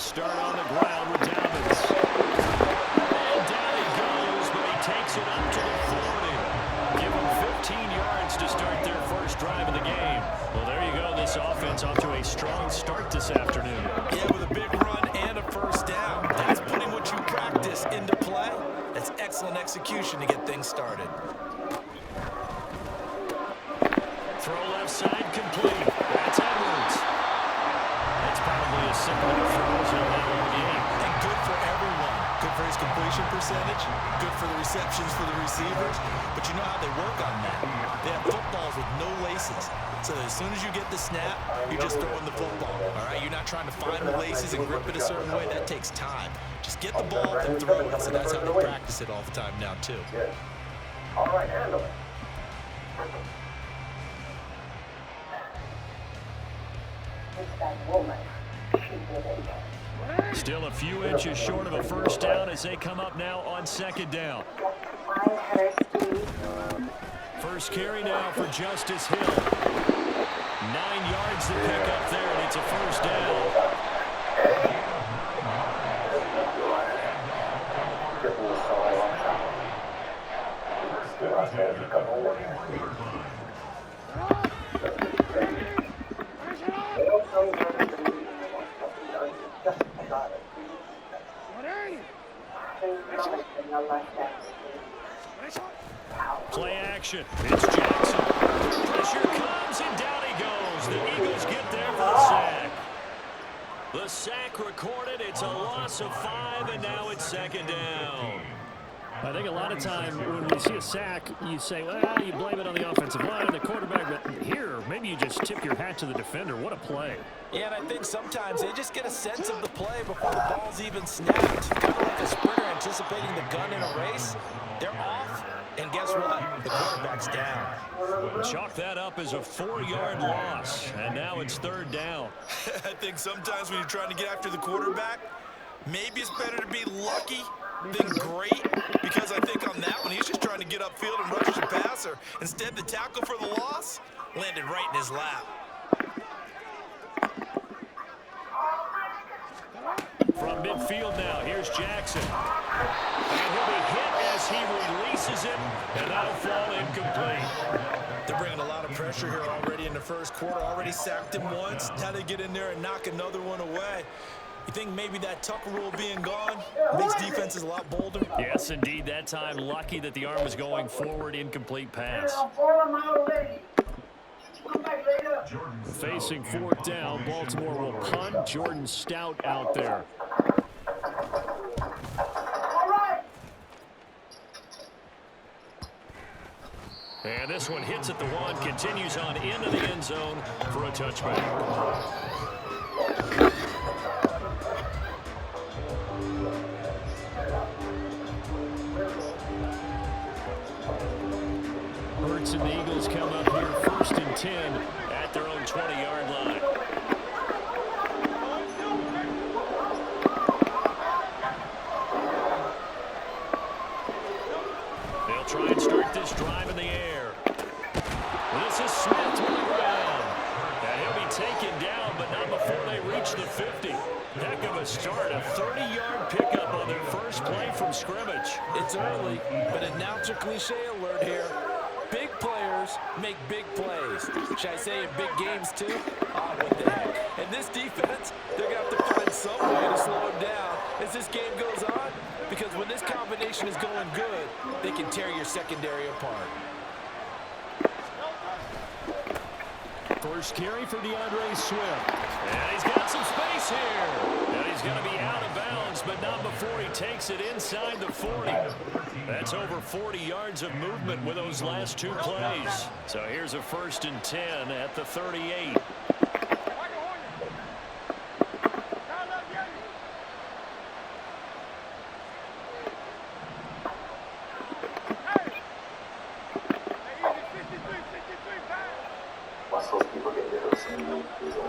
start on the ground with Dobbins. And down he goes, but he takes it up to the 40. Give him 15 yards to start their first drive of the game. Well, there you go. This offense off to a strong start this afternoon. Yeah, with a big run and a first down. That's putting what you practice into play. That's excellent execution to get things started. Throw left side complete. That's Edwards. That's probably as simple a throw as he'll have all game. And good for everyone. Good for his completion percentage. Good for the receptions for the receivers. But you know how they work on that. They have footballs with no laces. So as soon as you get the snap, you're just throwing the football. All right, you're not trying to find the laces and grip it a certain way. That takes time. Just get the ball and throw it. So that's how they practice it all the time now, too. All right, handle it. It's that woman. She did it. Still a few inches short of a first down as they come up now on second down. Find her, Steve. First carry now for Justice Hill. 9 yards to pick up there, and it's a first down. Play action. It's Jackson. Pressure comes, and down he goes. The Eagles get there for the sack. The sack recorded. It's a loss of 5, and now it's second down. I think a lot of time when we see a sack, you say, well, you blame it on the offensive line, the quarterback. But here, maybe you just tip your hat to the defender. What a play. Yeah, and I think sometimes they just get a sense of the play before the ball's even snapped. Kind of like a sprinter anticipating the gun in a race. They're off, and guess what? The quarterback's down. Chalk that up as a 4-yard loss, and now it's third down. I think sometimes when you're trying to get after the quarterback, maybe it's better to be lucky than great, because I think on that one, he's just trying to get upfield and rush the passer. Instead, the tackle for the loss landed right in his lap. From midfield now, here's Jackson. And he'll be hit as he releases it, and that'll fall incomplete. They're bringing a lot of pressure here already in the first quarter. Already sacked him once. Now they get in there and knock another one away. You think maybe that Tucker rule being gone makes defenses a lot bolder? Yes, indeed. That time, lucky that the arm was going forward, incomplete pass. Facing fourth down, Baltimore will punt. Jordan Stout out there. And this one hits at the 1, continues on into the end zone for a touchback. Hurts and the Eagles come up here first and 10 at their own 20-yard line. They'll try and start this drive in the air. This is Smith to the ground. And he'll be taken down, but not before they reach the 50. Heck of a start, a 30-yard pickup on their first play from scrimmage. It's early, but announcer cliche alert here. Big players make big plays. Should I say in big games too? What the heck. And this defense, they're going to have to find some way to slow him down as this game goes on. Because when this combination is going good, they can tear your secondary apart. First carry for DeAndre Swift. And he's got some space here. And he's going to be out of bounds, but not before he takes it inside the 40. That's over 40 yards of movement with those last 2 plays. So here's a first and 10 at the 38.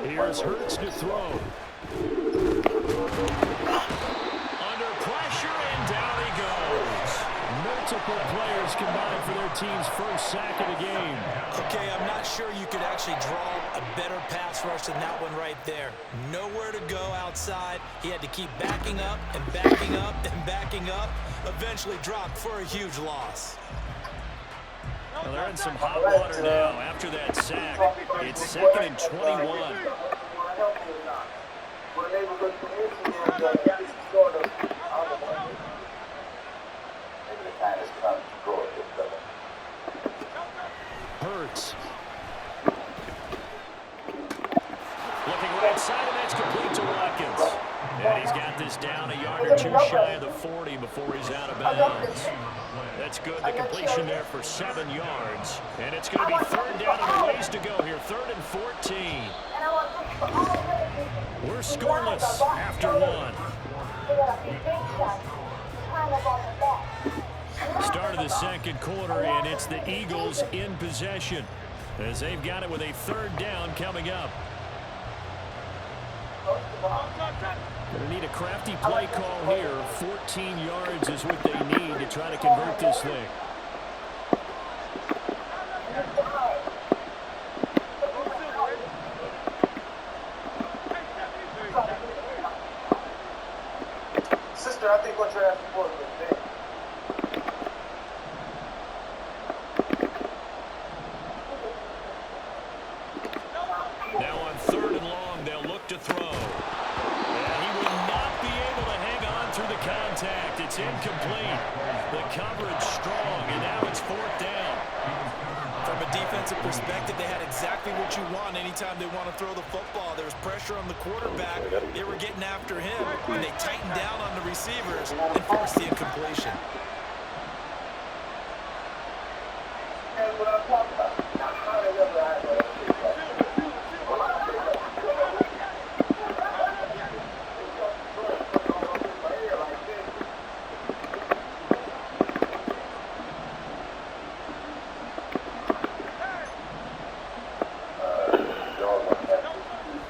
Here's Hurts to throw. Under pressure, and down he goes. Multiple players combined for their team's first sack of the game. Okay, I'm not sure you could actually draw a better pass rush than that one right there. Nowhere to go outside. He had to keep backing up and backing up and backing up. Eventually dropped for a huge loss. Well, they're in some hot water now after that sack. It's 2nd and 21. Hurts. Looking right side, and that's complete to Watkins. And he's got this down a yard or two shy of the 40 before he's out of bounds. That's good. The completion there for 7 yards. And it's going to be 3rd down and a ways to go here. 3rd and 14. We're scoreless after 1. Start of the 2nd quarter, and it's the Eagles in possession as they've got it with a 3rd down coming up. Going to need a crafty play call here. 14 yards is what they need to try to convert this thing. Sister, I think what you're asking for is big. Now on 3rd and long, they'll look to throw. And he will not be able to hang on through the contact. It's incomplete. The coverage strong, and now it's 4th down. From a defensive perspective, they had exactly what you want anytime they want to throw the football. There was pressure on the quarterback. They were getting after him, and they tightened down on the receivers and forced the incompletion. And what I'm talking about, now how they ever had that.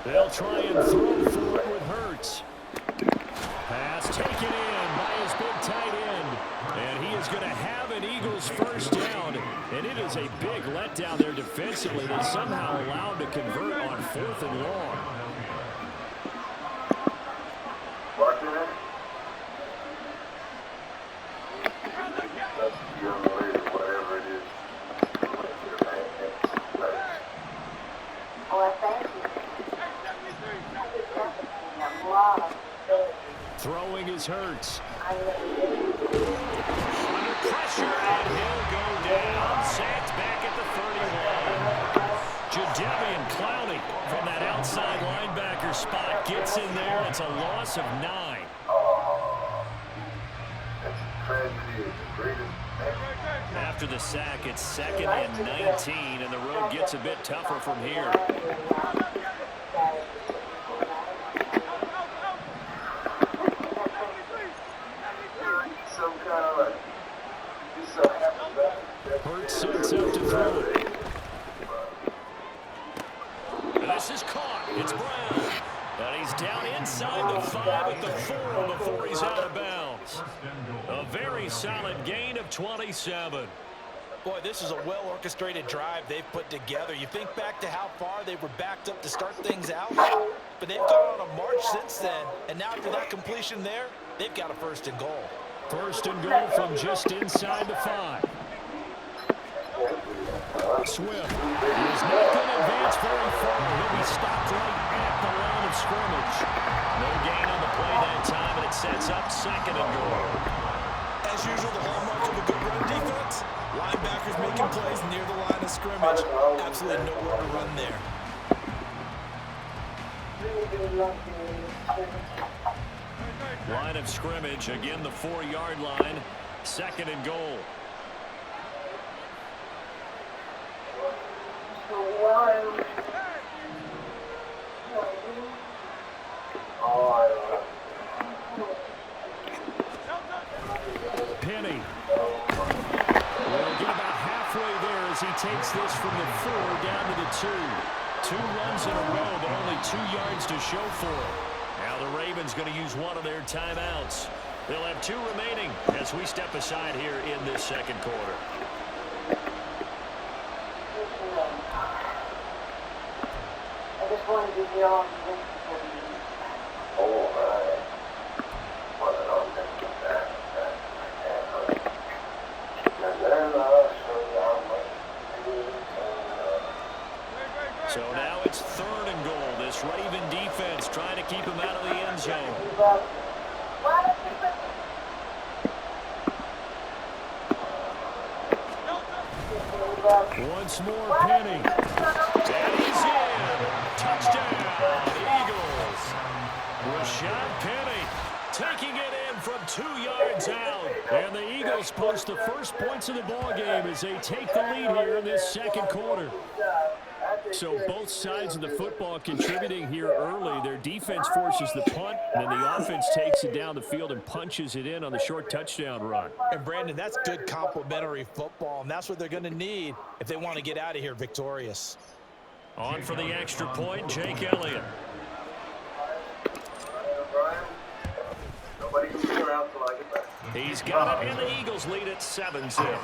They'll try and throw for it with Hurts. Pass taken in by his big tight end. And he is going to have an Eagles first down. And it is a big letdown there defensively. They somehow allowed to convert on 4th and long. Throwing is Hurts. Under pressure, and he'll go down. Sacked back at the 31. Jadeveon Clowney from that outside linebacker spot gets in there. It's a loss of 9. After the sack, it's 2nd and 19, and the road gets a bit tougher from here. Hurts sets up to throw it. This is caught. It's Brown. And he's down inside the 5 at the 4 before he's out of bounds. A very solid gain of 27. Boy, this is a well-orchestrated drive they've put together. You think back to how far they were backed up to start things out, but they've gone on a march since then. And now after that completion there, they've got a 1st and goal. 1st and goal from just inside the 5. Swift is not going to advance very far. He'll be stopped right at the line of scrimmage. No gain on the play that time, and it sets up 2nd and goal. As usual, the hallmark of a good run defense, linebackers making plays near the line of scrimmage. Absolutely nowhere to run there. Line of scrimmage, again the 4-yard line. 2nd and goal. Penny will get about halfway there as he takes this from the 4 down to the 2. 2 runs in a row, but only 2 yards to show for it. Now the Ravens going to use one of their timeouts. They'll have 2 remaining as we step aside here in this second quarter. I just wanted to be on this. All right. Well, I don't think that. So now it's 3rd and goal. This Raven defense trying to keep him out of the end zone. Once more, Penny. And he's in. Touchdown, Eagles. Rashad Penny taking it in from 2 yards out. And the Eagles post the first points of the ballgame as they take the lead here in this second quarter. So both sides of the football contributing here early. Their defense forces the punt, and then the offense takes it down the field and punches it in on the short touchdown run. And, Brandon, that's good complementary football, and that's what they're going to need if they want to get out of here victorious. On for the extra point, Jake Elliott. He's got it, and the Eagles lead at 7-0.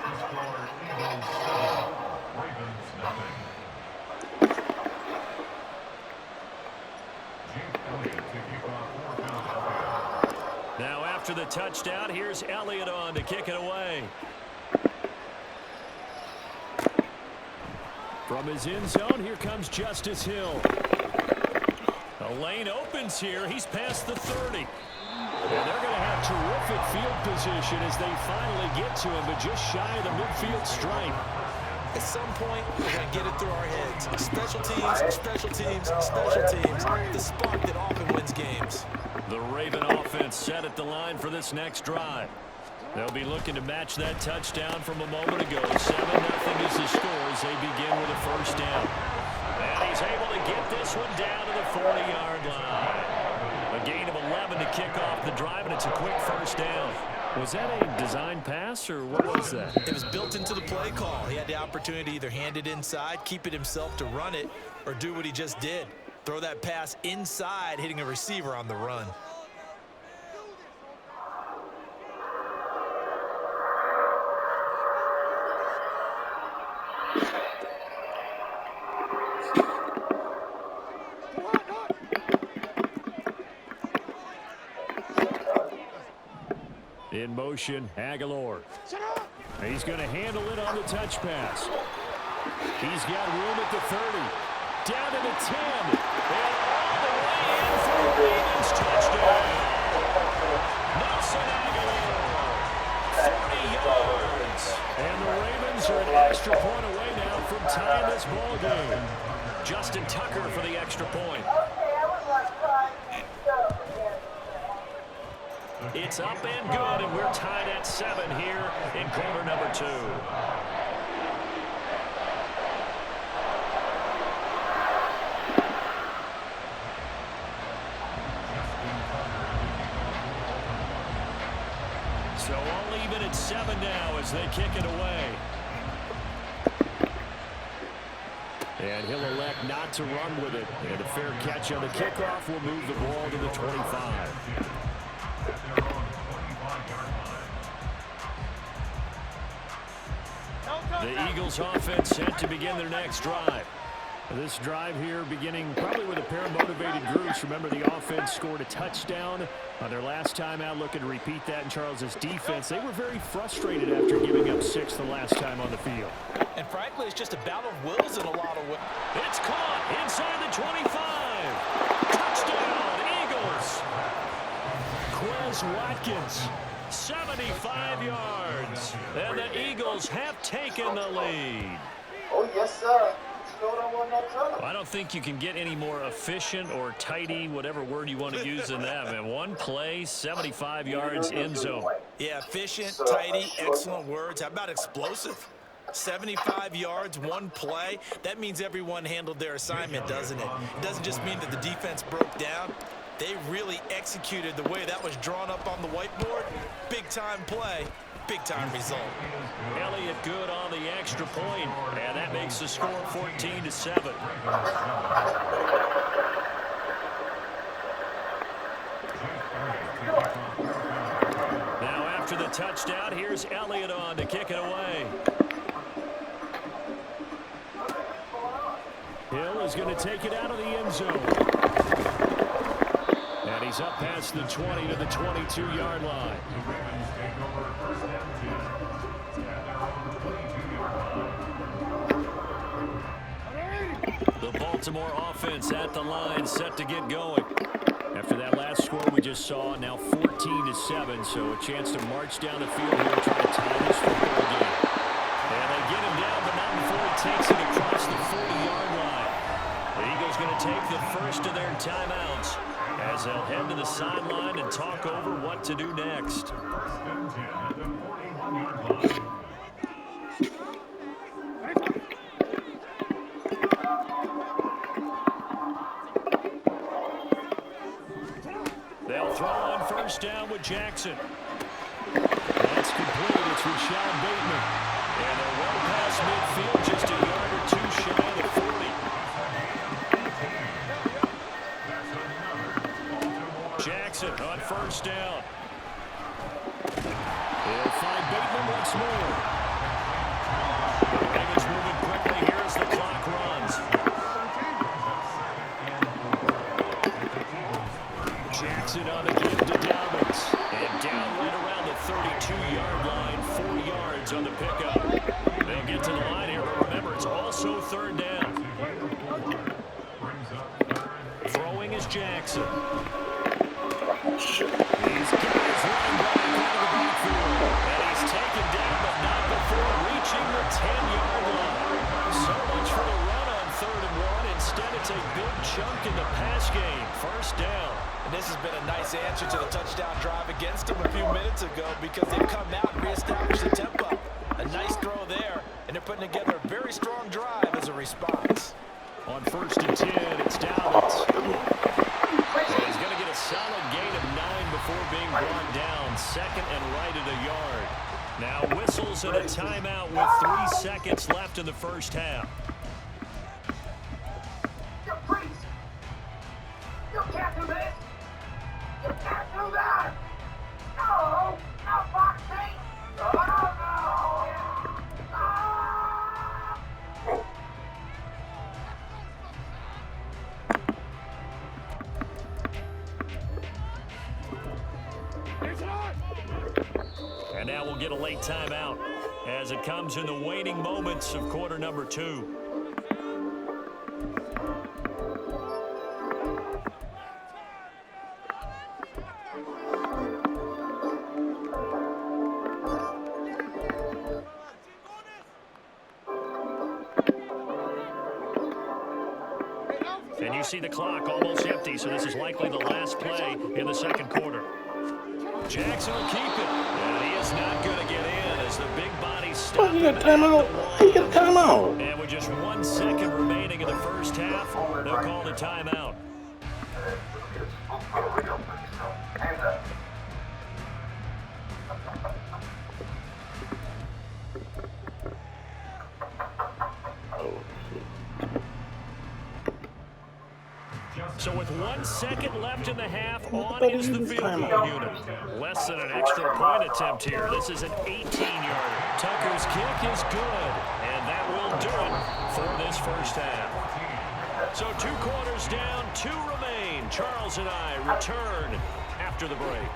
Now after the touchdown, here's Elliott on to kick it away. From his end zone, here comes Justice Hill. The lane opens here. He's past the 30. And they're going to have terrific field position as they finally get to him, but just shy of the midfield stripe. At some point, we're going to get it through our heads. Special teams, special teams, special teams. The spark that often wins games. The Raven offense set at the line for this next drive. They'll be looking to match that touchdown from a moment ago. 7-0 is the score as they begin with a first down. And he's able to get this one down to the 40-yard line. A gain of 11 to kick off the drive, and it's a quick first down. Was that a design pass, or what was that? It was built into the play call. He had the opportunity to either hand it inside, keep it himself to run it, or do what he just did. Throw that pass inside, hitting a receiver on the run. In motion, Aguilar. He's going to handle it on the touch pass. He's got room at the 30. Down to the 10. And all the way in for a Ravens touchdown. Nelson Aguilar. 40 yards. And the Ravens are an extra point away now from tying this ball game. Justin Tucker for the extra point. It's up and good, and we're tied at 7 here in quarter number 2. So all even at 7 now as they kick it away. And he'll elect not to run with it. And a fair catch on the kickoff will move the ball to the 25. The Eagles offense set to begin their next drive. This drive here beginning probably with a pair of motivated groups. Remember, the offense scored a touchdown on their last time out, looking to repeat that in Charles's defense. They were very frustrated after giving up 6 the last time on the field. And frankly, it's just a battle of wills in a lot of ways. It's caught inside the 25. Touchdown, Eagles. Quez Watkins. 75 yards. And the Eagles have taken the lead. Oh, yes, sir. I don't think you can get any more efficient or tidy, whatever word you want to use in that, man. One play, 75 yards, end zone. Yeah, efficient, tidy, excellent words. How about explosive? 75 yards, one play. That means everyone handled their assignment, doesn't it? It doesn't just mean that the defense broke down. They really executed the way that was drawn up on the whiteboard. Big-time play, big-time result. Elliott good on the extra point, and that makes the score 14-7. touchdown. Here's Elliott on to kick it away. Hill is going to take it out of the end zone. And he's up past the 20 to the 22-yard line. The Baltimore offense at the line, set to get going. After that last score we just saw, now 14-7, so a chance to march down the field here and try to tie this football game. And they get him down, but not before he takes it across the 40-yard line. The Eagles going to take the first of their timeouts as they'll head to the sideline and talk over what to do next. They'll throw on first down with Jackson. That's complete. It's Rashad Bateman. And they're well past midfield, just a yard or two shy of the 40. Jackson on first down. He'll find Bateman once more. The Ravens moving quickly here as the clock runs. Jackson on the give to Dobbins. And down right around the 32-yard line, 4 yards on the pickup. They'll get to the line here, but remember, it's also third down. Throwing is Jackson. He's got his running back out of the backfield. And he's taken down, but not before reaching the 10-yard line. So much for the run on 3rd and 1. Instead, it's a big chunk in the pass game. First down. And this has been a nice answer to the touchdown drive against them a few minutes ago because they've come out and reestablished the tempo. A nice throw there, and they're putting together a very strong drive as a response. On 1st and 10, it's Dobbins. And he's going to get a solid gain of 9 before being brought down. Second and right at a yard. Now whistles and a timeout with 3 seconds left in the first half. You can't do this! You can't do that! No! No boxing! Oh, no! Ah! And now we'll get a late timeout as it comes in the waning moments of quarter number 2. And you see the clock almost empty, so this is likely the last play in the second quarter. Jackson will keep it, and he is not going to get in as the big body stops. He got timeout. He got timeout. And with just 1 second remaining in the first half, they'll call the timeout. So with 1 second left in the half, on is the field goal unit. Less than an extra point attempt here. This is an 18-yarder. Tucker's kick is good, and that will do it for this first half. So 2 quarters down, 2 remain. Charles and I return after the break.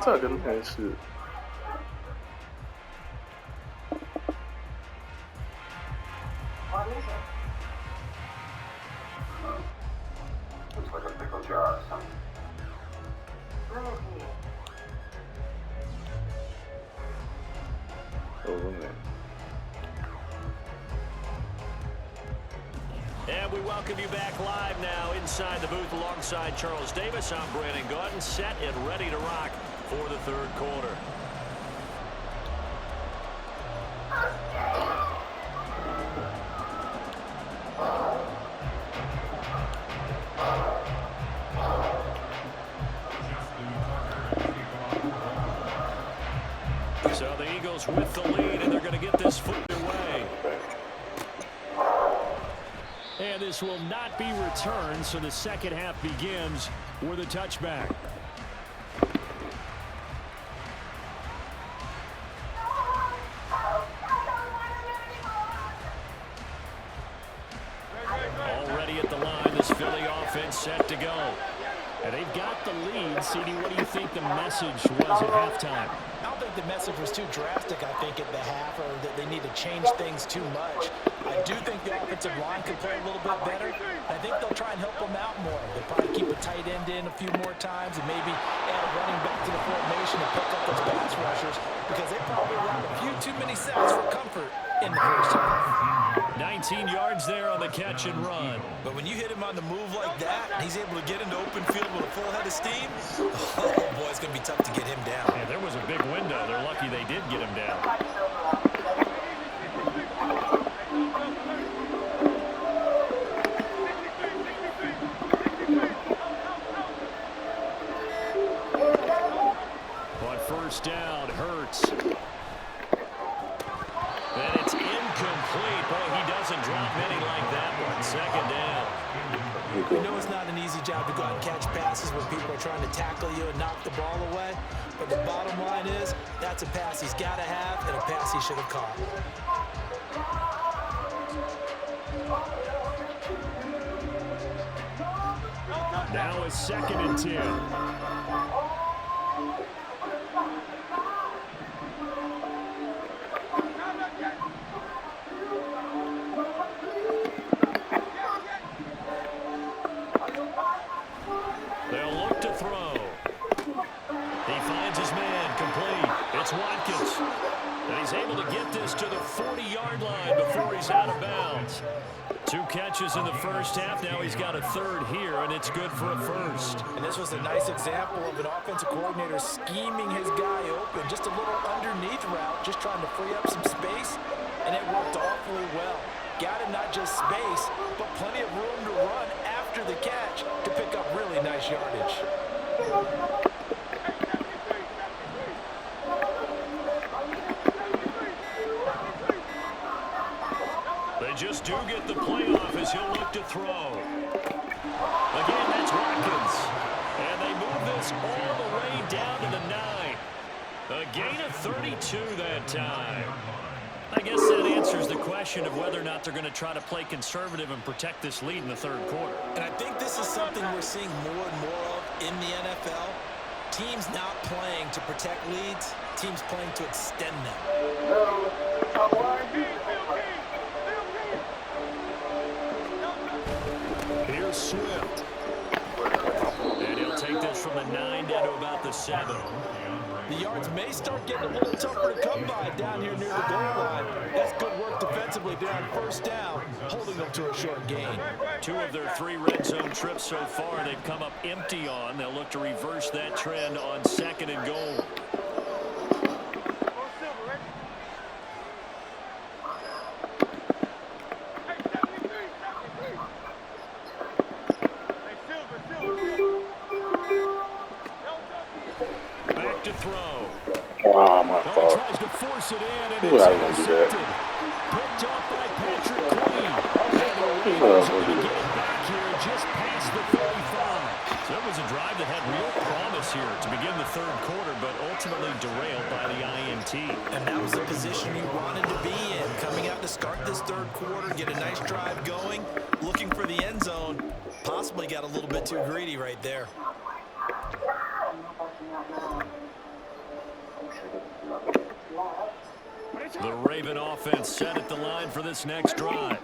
Tucker, man, shit. What is it? Looks like a pickle jar or something. Where is he? Oh, man. And we welcome you back live now inside the booth alongside Charles Davis. I'm Brandon Gordon, set and ready to rock for the third quarter. So the Eagles with the lead, and they're going to get this foot away. And this this will not be returned, so the second half begins with a touchback. Already at the line, this Philly offense set to go. And they've got the lead. CD, what do you think the message was at halftime? I don't think the message was too drastic, I think, at the half, or that they need to change things too much. I do think the offensive line could play a little bit better. I think they'll try and help them out more. They'll probably keep a tight end in a few more times and maybe add a running back to the formation and pick up those pass rushers, because they probably allowed a few too many sacks for comfort in the first half. 19 yards there on the catch and run. But when you hit him on the move like that, and he's able to get into open field with a full head of steam, oh boy, it's going to be tough to get him down. Yeah, there was a big window. They're lucky they did get him down. On first down, Hurts. And it's incomplete. Boy, he doesn't drop many like that one. Second down. We know it's not an easy job to go out and catch passes when people are trying to tackle you and knock the ball away. But the bottom line is, that's a pass he's got to have and a pass he should have caught. Now it's 2nd and 10. They'll look to throw. He finds his man, complete. It's Watkins. And he's able to get this to the 40-yard line before he's out of bounds. 2 catches in the first half. Now he's got a third here, and it's good for a first. And this was a nice example of an offensive coordinator scheming his guy open. Just a little underneath route, just trying to free up some space, and it worked awfully well. Got him not just space, but plenty of room to run after the catch to pick up really nice yardage. They just do get the playoff as he'll look to throw. Again, that's Watkins. And they move this all the way down to the 9. A gain of 32 that time. I guess that answers the question of whether or not they're going to try to play conservative and protect this lead in the third quarter. And I think this is something we're seeing more and more of in the NFL. Teams not playing to protect leads, teams playing to extend them. Here's Swift. And he'll take this from the 9 down to about the 7. The yards may start getting a little tougher to come by down here near the goal line. That's good work defensively down first down, holding them to a short gain. 2 of their 3 red zone trips so far they've come up empty on. They'll look to reverse that trend on 2nd and goal. Back to throw. Wow, my fault. Tries to force it in, and Who it's was I gonna do that? intercepted. Picked off by Patrick Queen. And the Ravens are going to get it back here just past the 35. So that was a drive that had real promise here to begin the third quarter, but ultimately derailed by the INT. And that was the position you wanted to be in, coming out to start this third quarter, get a nice drive going, looking for the end zone. Possibly got a little bit too greedy right there. The Raven offense set at the line for this next drive.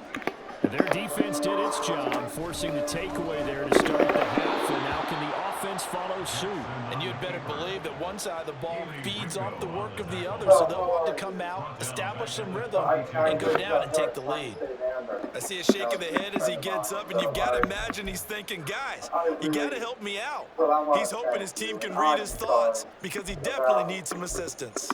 And their defense did its job, forcing the takeaway there to start the half, and now can the offense follow suit? And you'd better believe that one side of the ball feeds off the work of the other, so they'll want to come out, establish some rhythm, and go down and take the lead. I see a shake of the head as he gets up, and you've got to imagine he's thinking, guys, you got to help me out. He's hoping his team can read his thoughts, because he definitely needs some assistance.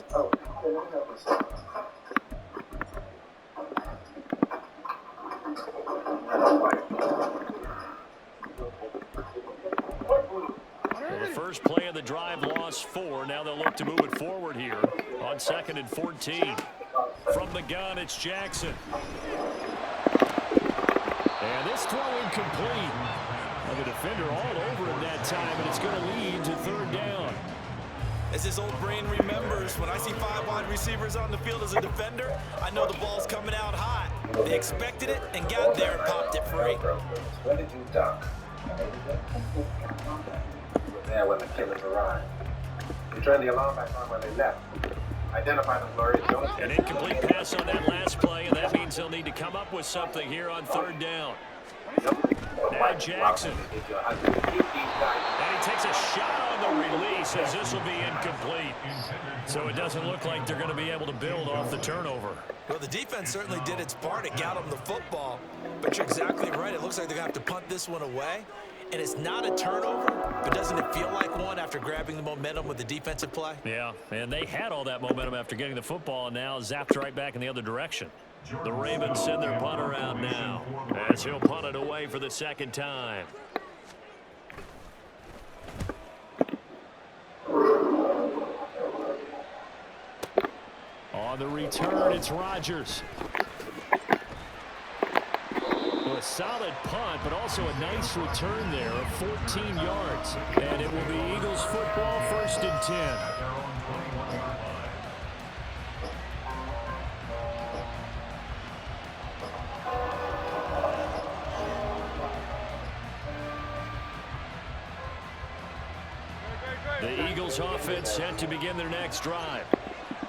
Well, the first play of the drive lost 4. Now they'll look to move it forward here on 2nd and 14. From the gun, it's Jackson. And this throw incomplete. Well, the defender all over him that time, and it's going to lead to third down. As this old brain remembers, when I see 5 wide receivers on the field as a defender, I know the ball's coming out hot. They expected it and got there and popped it free. Where did you duck? You were there when the killers arrived. You turned the alarm back on when they left. Identify them, Gloria. An incomplete pass on that last play, and that means they'll need to come up with something here on third down. Now Jackson. And he takes a shot on the release as this will be incomplete. So it doesn't look like they're going to be able to build off the turnover. Well, the defense certainly did its part. It got them the football. But you're exactly right. It looks like they're going to have to punt this one away. And it's not a turnover, but doesn't it feel like one after grabbing the momentum with the defensive play? Yeah, and they had all that momentum after getting the football, and now zapped right back in the other direction. The Ravens send their punt around now as he'll punt it away for the second time. On the return, it's Rodgers. A solid punt, but also a nice return there of 14 yards. And it will be Eagles football, 1st and 10. The Eagles offense set to begin their next drive.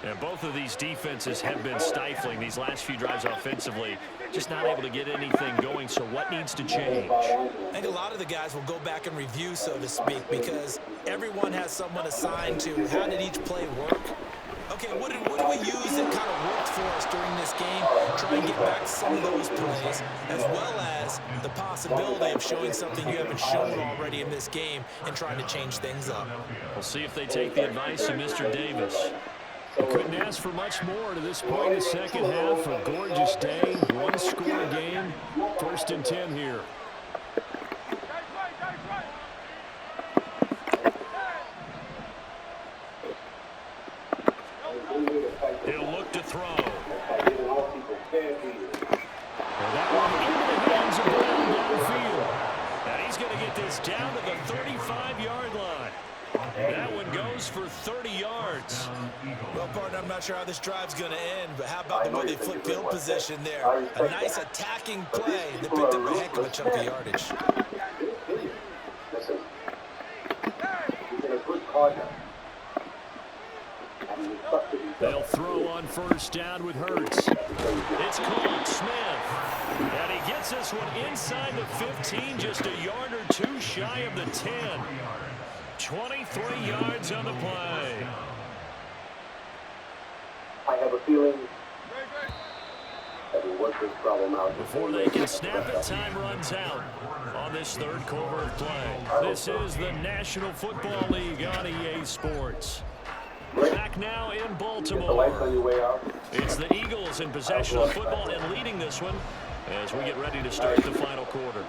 And both of these defenses have been stifling these last few drives offensively. Just not able to get anything going, so what needs to change? I think a lot of the guys will go back and review, so to speak, because everyone has someone assigned to how did each play work. Okay, what did we use that kind of worked for us during this game? Try and get back some of those plays, as well as the possibility of showing something you haven't shown already in this game and trying to change things up. We'll see if they take the advice of Mr. Davis. You couldn't ask for much more to this point in the second half. A gorgeous day, one-score game, 1st and 10 here. He'll look to throw. And that one into the hands of Brown downfield. And he's going to get this down to the 35-yard line. That one goes for 30 yards. Well, partner, I'm not sure how this drive's going to end, but how about the way they flip field position there? A nice attacking play that picked up a heck of a chunk of yardage. Listen, you've been a good partner. They'll throw on 1st down with Hurts. It's caught, Smith. And he gets this one inside the 15, just a yard or two shy of the 10. 23 yards on the play. I have a feeling that we work this problem out. Before they can snap it, time runs out on this third quarter of play. This is the National Football League on EA Sports. Back now in Baltimore. It's the Eagles in possession of football and leading this one as we get ready to start the final quarter.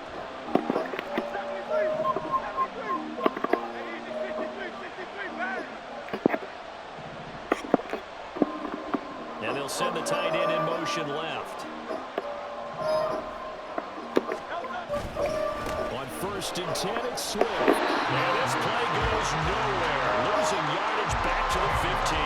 And they'll send the tight end in motion left. On 1st and 10, it's Swift. And this play goes nowhere. Losing yardage back to the 15. A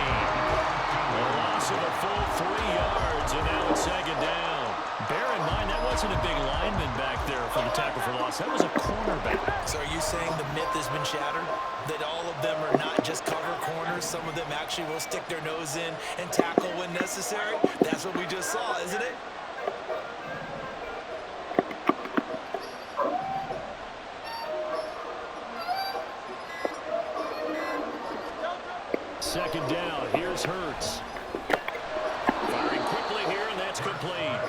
loss of a full 3 yards, and now it's second down. Bear in mind, that wasn't a big lineman back there for the tackle for loss. That was a cornerback. So are you saying the myth has been shattered? That all of them are not just cover corners? Some of them actually will stick their nose in and tackle when necessary? That's what we just saw, isn't it? Second down, here's Hurts. Firing quickly here, and that's complete.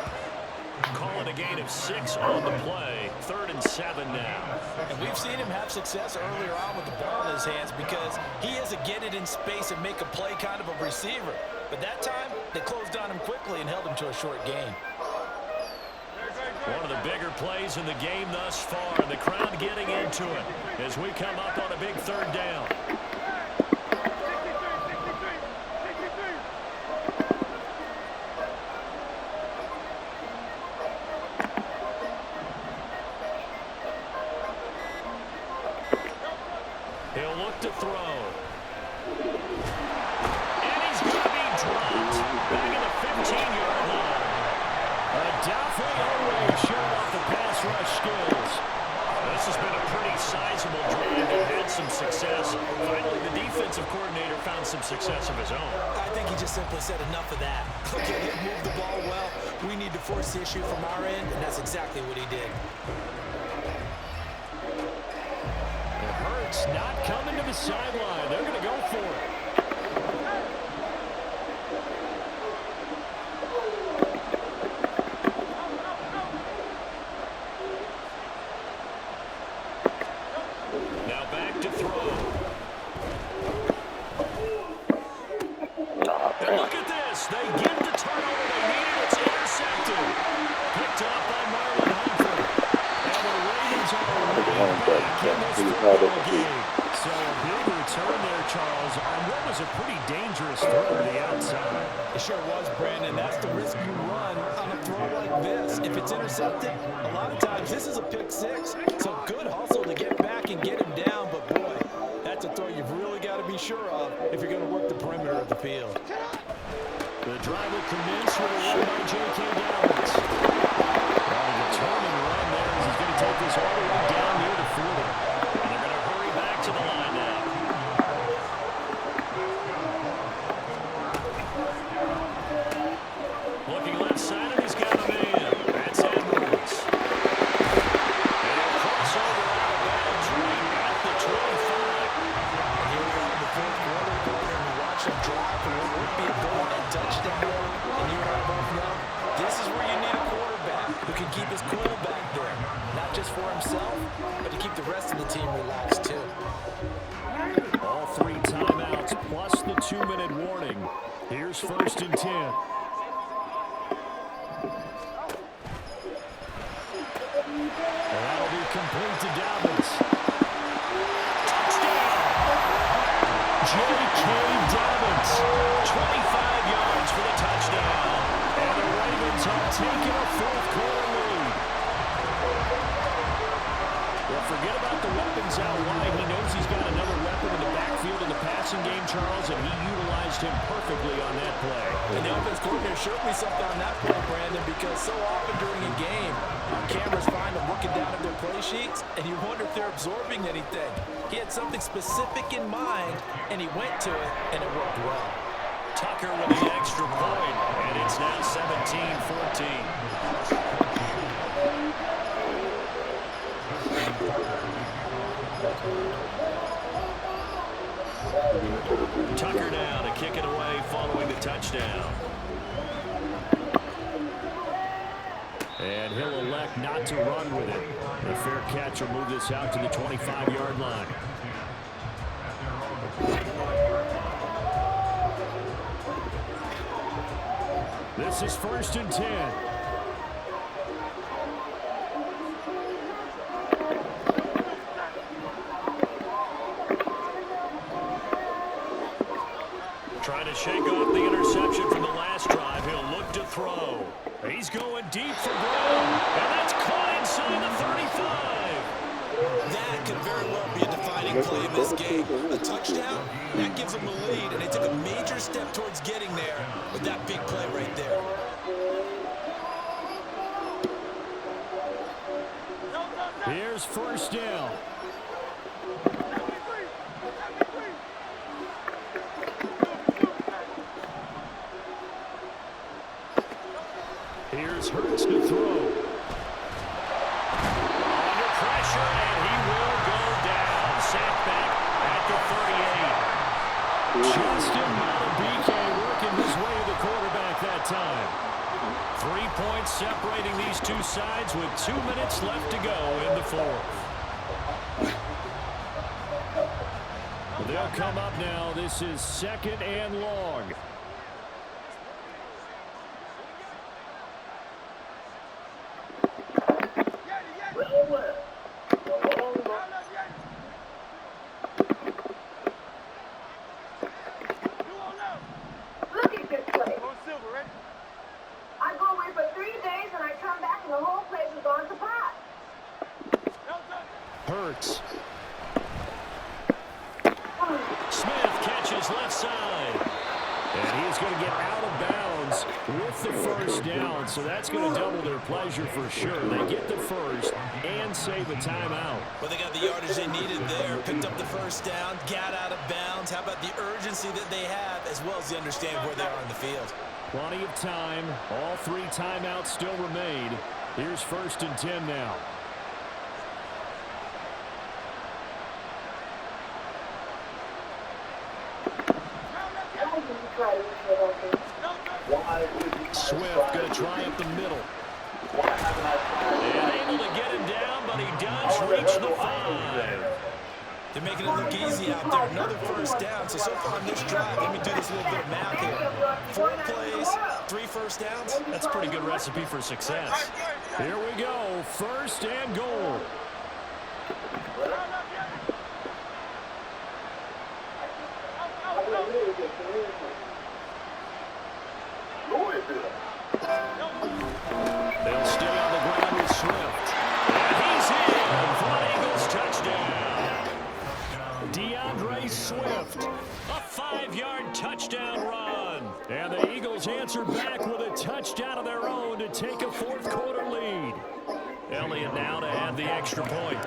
Calling a gain of 6 on the play. 3rd and 7 now. And we've seen him have success earlier on with the ball in his hands because he is a get it in space and make a play kind of a receiver. But that time, they closed on him quickly and held him to a short gain. One of the bigger plays in the game thus far, and the crowd getting into it as we come up on a big 3rd down. throw. And he's going to be dropped back at the 15-yard line. Doubtfully always showing off the pass rush skills. This has been a pretty sizable drive and had some success. Finally, the defensive coordinator found some success of his own. I think he just simply said enough of that. Okay, he moved the ball well. We need to force the issue from our end, and that's exactly what he did. It hurts not coming to the sideline. They're going to go for it. So a big return there, Charles, on what was a pretty dangerous throw to the outside. It sure was, Brandon. That's the risk you run on a throw like this. If it's intercepted, a lot of times this is a pick six. So good hustle to get back and get him down. But, boy, that's a throw you've really got to be sure of if you're going to work the perimeter of the field. The drive will commence with a run by J.K. Dobbins. A determined run there as he's going to take this all the way down near the 40. To the line now. Looking left side, and he's got a man. That's Edwards. And he'll cross over out of bounds right at the 25. And here we are in the fourth quarter, and we watch him drive for what would be a go-ahead touchdown. And you and I both know this is where you need a quarterback who can keep his cool back there. Not just for himself, but to keep the rest of the team relaxed, too. All 3 timeouts plus the 2-minute warning. Here's 1st and 10. That'll be complete to Dobbins. Touchdown! J.K. Dobbins, 25 yards for the touchdown. And the Ravens have taken a fourth-quarter lead. Well, forget about the weapons out wide. He knows he's got another weapon in the backfield in the passing game, Charles, and he utilized him perfectly on that play. And the offense coordinator showed me something on that play, Brandon, because so often during a game, cameras find them looking down at their play sheets, and you wonder if they're absorbing anything. He had something specific in mind, and he went to it, and it worked well. Tucker with the extra point, and it's now 17-14. Tucker now to kick it away following the touchdown. And he'll elect not to run with it. The fair catch will move this out to the 25-yard line. This is 1st and 10. Trying to shake off the interception from the last drive. He'll look to throw. He's going deep for Brown. And that's caught inside the 35. That could very well be a defining play in this game. A touchdown, that gives them the lead, and they took a major step towards getting there with that big play right there. Here's 1st down. Here's Hurts to throw. Under pressure, and he will go down. Sacked back at the 38. Justin Madubuike working his way to the quarterback that time. 3 points separating these two sides with 2 minutes left to go in the fourth. They'll come up now. This is 2nd and long. stretches left side. And he's going to get out of bounds with the first down, so that's going to double their pleasure for sure. They get the first and save a timeout. Well, they got the yardage they needed there, picked up the first down, got out of bounds. How about the urgency that they have, as well as the understanding of where they are in the field? Plenty of time. All 3 timeouts still remain. Here's 1st and 10 now. Swift going to try up the middle. And able to get him down, but he does reach the 5. They're making it look easy out there. Another first down. So far on this drive, let me do this little bit of math here. 4 plays, 3 first downs. That's a pretty good recipe for success. Here we go. 1st and goal. They'll stay on the ground with Swift. And he's in for an Eagles touchdown. DeAndre Swift, a 5-yard touchdown run. And the Eagles answer back with a touchdown of their own to take a 4th quarter lead. Elliott now to add the extra point.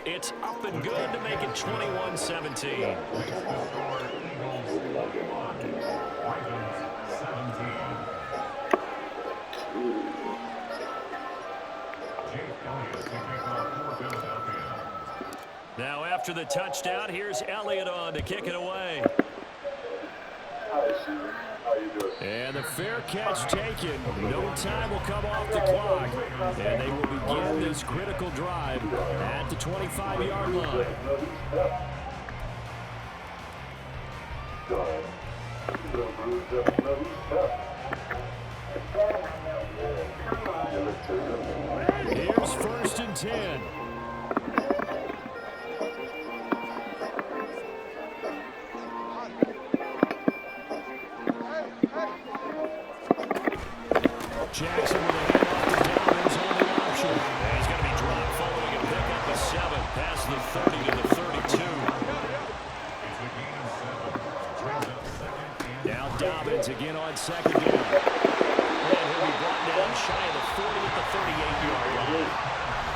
It's up and good to make it 21-17. Now after the touchdown, here's Elliott on to kick it away. And the fair catch taken. No time will come off the clock. And they will begin this critical drive at the 25-yard line. Here's 1st and 10. Jackson with a handoff to Dobbins on the option. And he's going to be dropped following a pickup of 7 past the 30 to the 32. Now Dobbins again on 2nd down. And he'll be brought down shy of the 40 at the 38-yard line.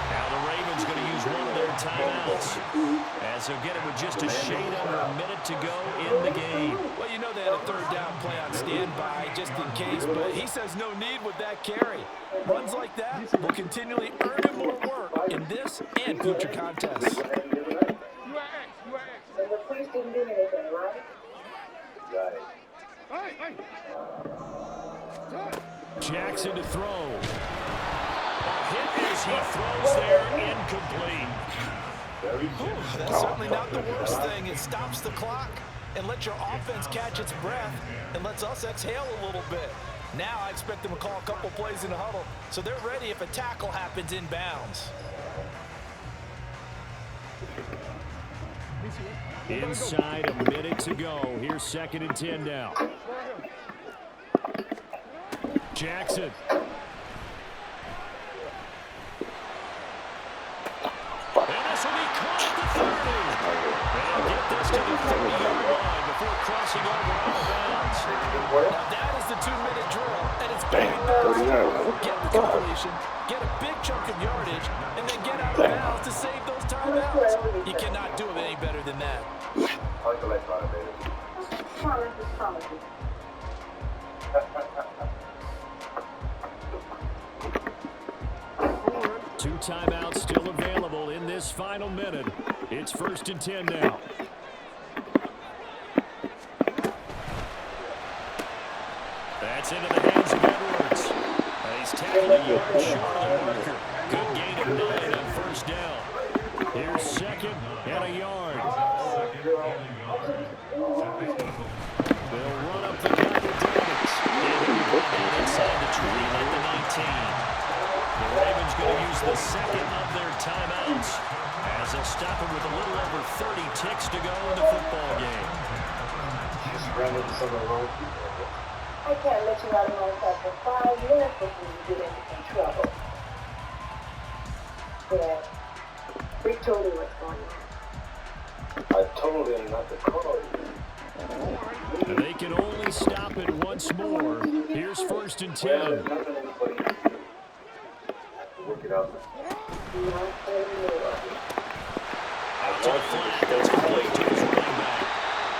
Now the Ravens going to use one of their timeouts as they'll get it with just a shade under a minute to go in the game. Well, you know they had a 3rd down play on standby just in case, but he says no need with that carry. Runs like that will continually earn him more work in this and future contests. Jackson to throw. A hit as he throws there, incomplete. Ooh, that's certainly not the worst thing. It stops the clock and lets your offense catch its breath and lets us exhale a little bit. Now I expect them to call a couple plays in the huddle so they're ready if a tackle happens in bounds. Inside a minute to go. Here's 2nd and 10 now. Jackson. And this will be caught at the 30. They'll get this to the 30-yard line before crossing over out of bounds. Now that is the 2-minute drill, and it's very fast. Get the completion, get a big chunk of yardage, and then get out of bounds to save those timeouts. You cannot do it any better than that. 2 timeouts still available in this final minute. It's 1st and 10 now. That's into the hands of Edwards. He's tackled a yard short of the marker. Good gain of 9 on 1st down. Here's 2nd and a yard. They'll run up the gut with Dobbins. And he'll be brought down inside the 20 at the 19. The Ravens going to use the 2nd of their timeouts as they'll stop him with a little over 30 ticks to go in the football game. I can't let you out of my sight for 5 minutes before you get into some trouble. Yeah. Rick told me what's going on. I told him not to call you. And they can only stop it once more. Here's 1st and 10. Work it out. Out to the flat. That's complete to his running back.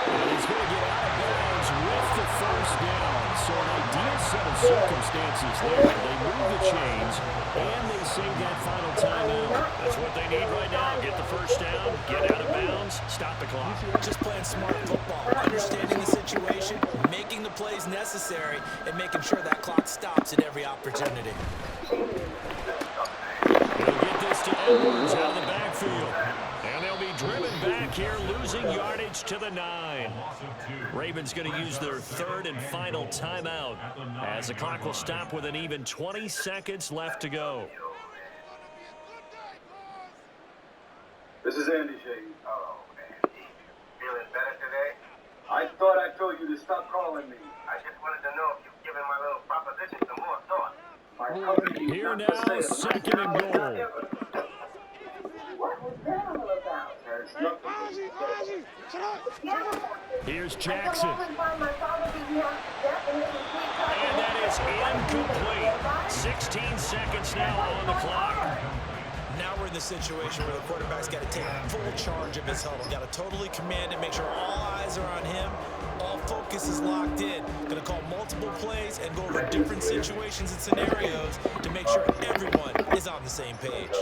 And he's going to get out of bounds with the 1st down. So an ideal set of circumstances there. They move the chains, and they save that final timeout. That's what they need right now. Get the 1st down, get out of bounds, stop the clock. Just playing smart football, understanding the situation, making the plays necessary, and making sure that clock stops at every opportunity. They'll get this to Edwards out of the backfield. And they'll be driven back here, losing yardage to the 9. Ravens going to use their 3rd and final timeout as the clock will stop with an even 20 seconds left to go. This is Andy Shady. Oh, man. Feeling better today? I thought I told you to stop calling me. I just wanted to know if you've given my little proposition some more thought. Here now, 2nd and goal. What was that all about? Here's Jackson. And that is incomplete. 16 seconds now on the clock. Now we're in the situation where the quarterback's got to take full charge of his huddle. Got to totally command it, make sure all eyes are on him. All focus is locked in. Going to call multiple plays and go over different situations and scenarios to make sure everyone is on the same page.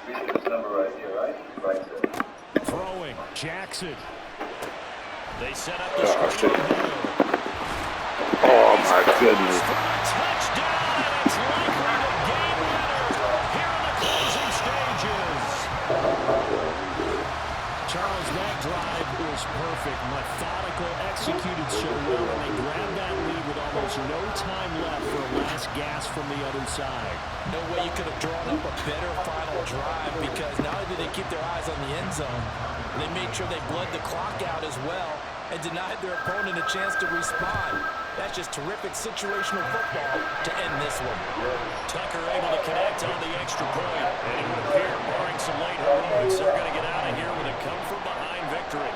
This number right here, right? Right there. Throwing, Jackson. They set up the screen. Oh my goodness. Touchdown, and it's likely the game winner here in the closing stages. Charles, that drive was perfect. Methodical, executed so well, and they grabbed that lead with almost no time left for a last gasp from the other side. No way you could have drawn up a better final drive, because not only did they keep their eyes on the end zone, they made sure they bled the clock out as well and denied their opponent a chance to respond. That's just terrific situational football to end this one. Tucker able to connect on the extra point, and it would appear, barring some late heroics, they're going to get out of here with a come-from-behind victory.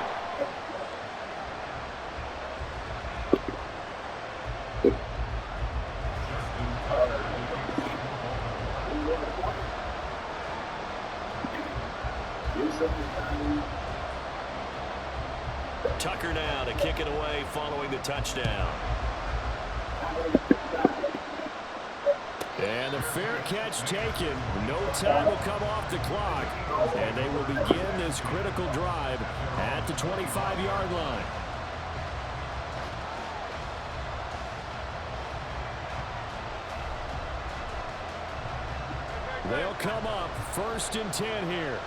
Tucker now to kick it away following the touchdown. And the fair catch taken. No time will come off the clock. And they will begin this critical drive at the 25-yard line. They'll come up 1st and 10 here.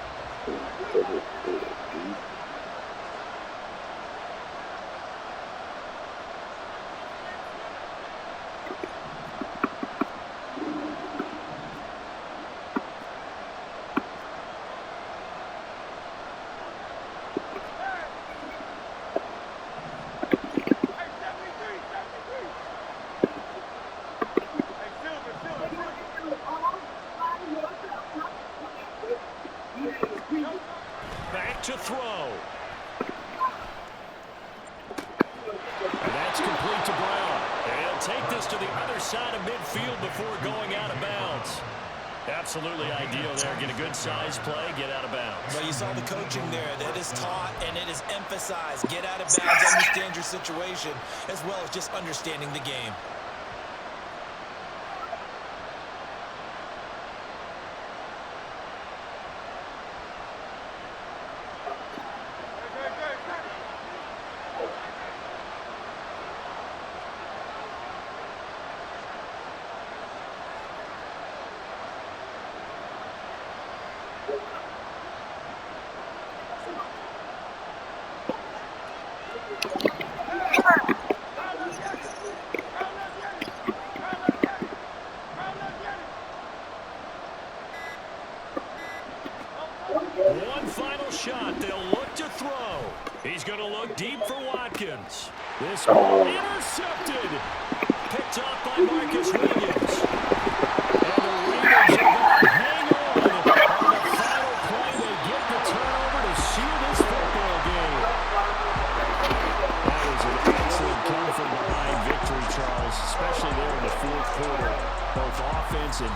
Back to throw. And that's complete to Brown. They'll take this to the other side of midfield before going out of bounds. Absolutely ideal there. Get a good size play, get out of bounds. Well, you saw the coaching there. That is taught and it is emphasized. Get out of bounds, understand your situation, as well as just understanding the game. One final shot. They'll look to throw. He's going to look deep for Watkins. This ball intercepted. Picked off by Marcus Williams. And the Ravens are going to hang on the final quarter, both offense and